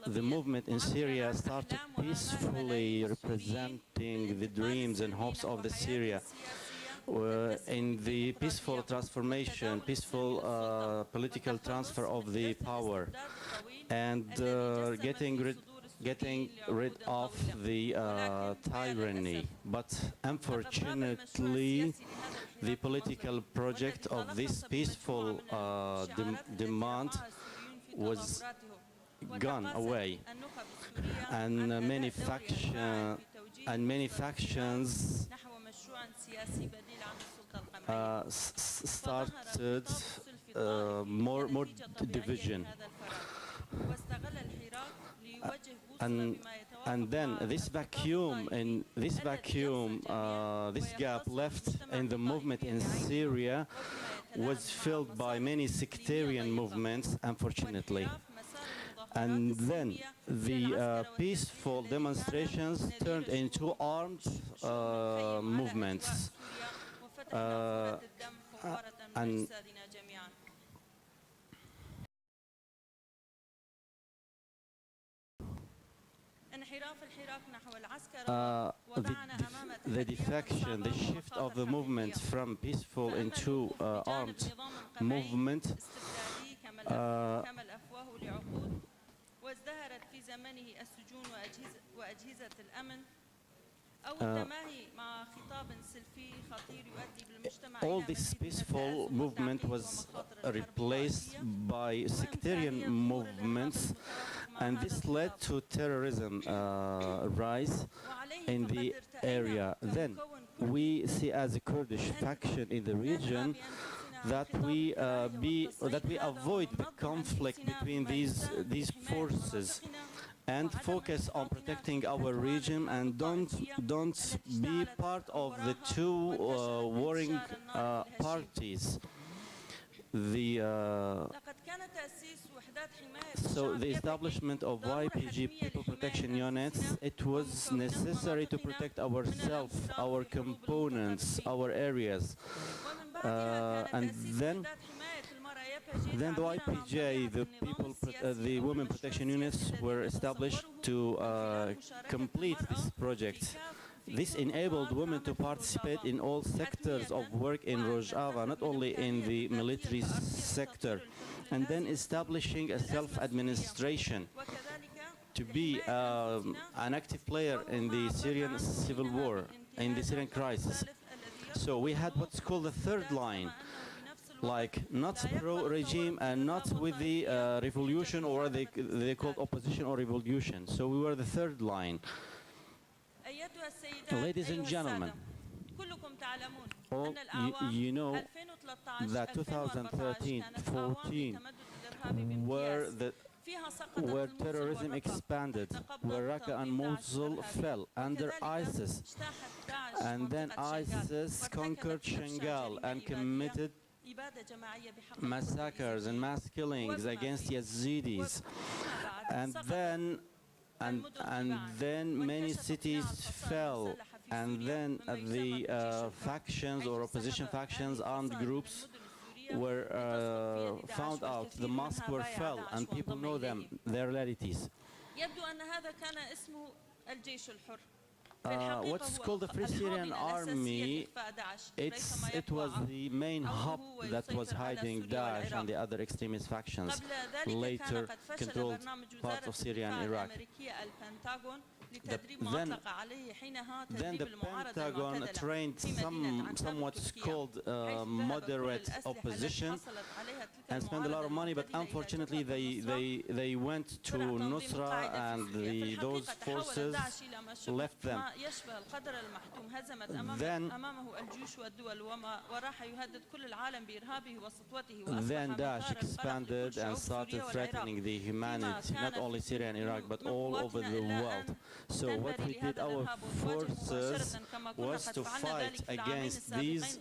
The movement in Syria started peacefully, representing the dreams and hopes of the Syria in the peaceful transformation, peaceful political transfer of the power, and getting rid of the tyranny. But unfortunately, the political project of this peaceful demand was gone away, and many factions started more division. And then this gap left in the movement in Syria was filled by many sectarian movements, unfortunately. And then the peaceful demonstrations turned into armed movements. The defection, the shift of the movement from peaceful into armed movement all this peaceful movement was replaced by sectarian movements, and this led to terrorism rise in the area. Then we see as a Kurdish faction in the region that we avoid the conflict between these forces and focus on protecting our region and don't be part of the two warring parties. So the establishment of YPG People Protection Units, it was necessary to protect ourselves, our components, our areas. And then the YPJ, the Women Protection Units, were established to complete this project. This enabled women to participate in all sectors of work in Rojava, not only in the military sector, and then establishing a self-administration to be an active player in the Syrian civil war, in the Syrian crisis. So we had what's called the third line, like not pro-regime and not with the revolution, or they called opposition or revolution. So we were the third line. Ladies and gentlemen, you know that 2013-14 where terrorism expanded, where Raqqa and Mosul fell under ISIS, and then ISIS conquered Shangal and committed massacres and mass killings against Yazidis, and then many cities fell, and then the factions or opposition factions, armed groups, were found out. The mosques were fell, and people know them, their realities. What's called the Free Syrian Army, it was the main hub that was hiding Daesh and the other extremist factions, later controlled parts of Syria and Iraq. Then the Pentagon trained somewhat called moderate opposition and spent a lot of money, but unfortunately they went to Nusra, and those forces left them. Then Daesh expanded and started threatening the humanity, not only Syria and Iraq, but all over the world. So what we did, our forces, was to fight against these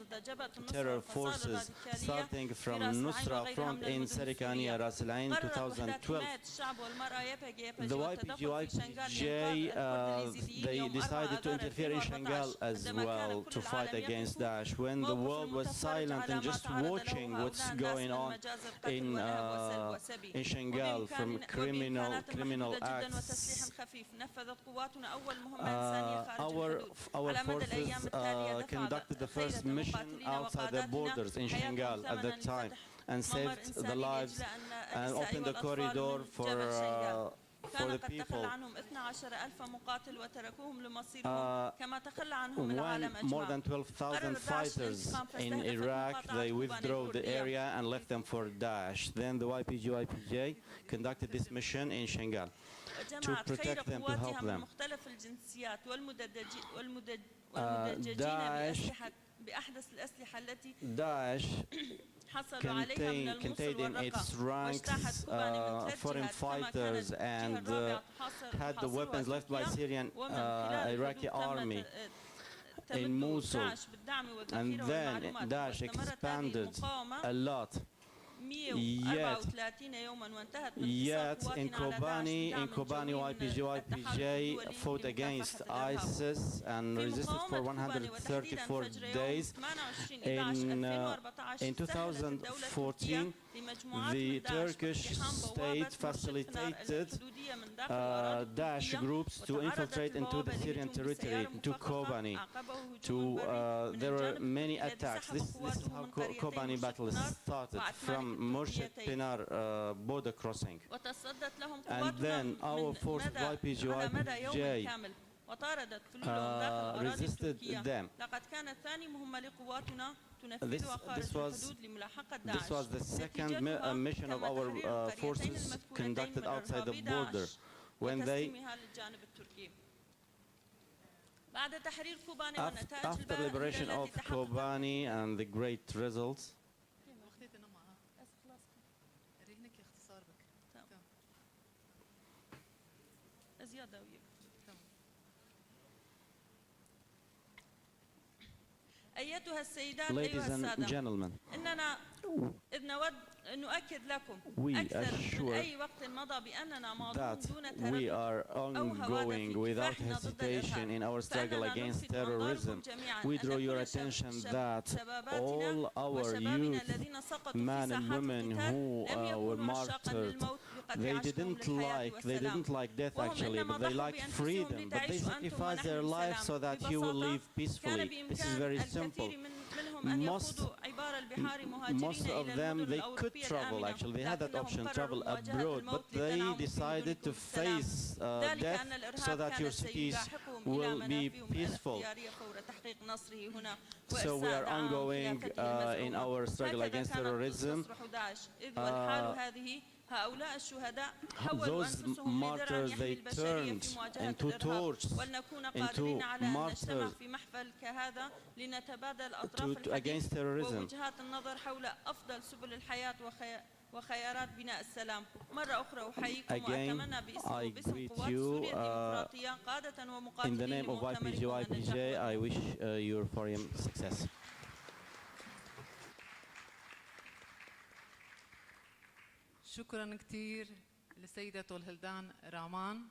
terror forces, starting from Nusra front in Serikania, Ras Al Ain, 2012. The YPJ, they decided decided to interfere in Shangal as well to fight against Daesh. When the world was silent and just watching what's going on in Shangal from criminal acts, our forces conducted the first mission outside the borders in Shangal at that time and saved the lives and opened the corridor for the people. When more than 12,000 fighters in Iraq, they withdrew the area and left them for Daesh. Then the YPJ conducted this mission in Shangal to protect them, to help them. Daesh contained in its ranks foreign fighters and had the weapons left by Syrian Iraqi army in Mosul. And then Daesh expanded a lot. Yet in Kobani, YPJ fought against ISIS and resisted for 134 days. In 2014, the Turkish state facilitated Daesh groups to infiltrate into the Syrian territory, to Kobani. There were many attacks. This is how Kobani battle started, from Murshid Pinar border crossing. And then our force YPJ resisted them. This was the second mission of our forces conducted outside the border. When they after liberation of Kobani and the great results, ladies and gentlemen, we assure that we are ongoing without hesitation in our struggle against terrorism. We draw your attention that all our youth, men and women who were martyred, they didn't like death actually, but they liked freedom. But they sacrificed their life so that you will live peacefully. This is very simple. Most of them, they could travel actually, they had that option, travel abroad, but they decided to face death so that your cities will be peaceful. So we are ongoing in our struggle against terrorism. Those martyrs, they turned into torches, into martyrs against terrorism. Again, I greet you in the name of YPJ. I wish your forum success. شكرا كثير للسيدة طولهلدان رامان.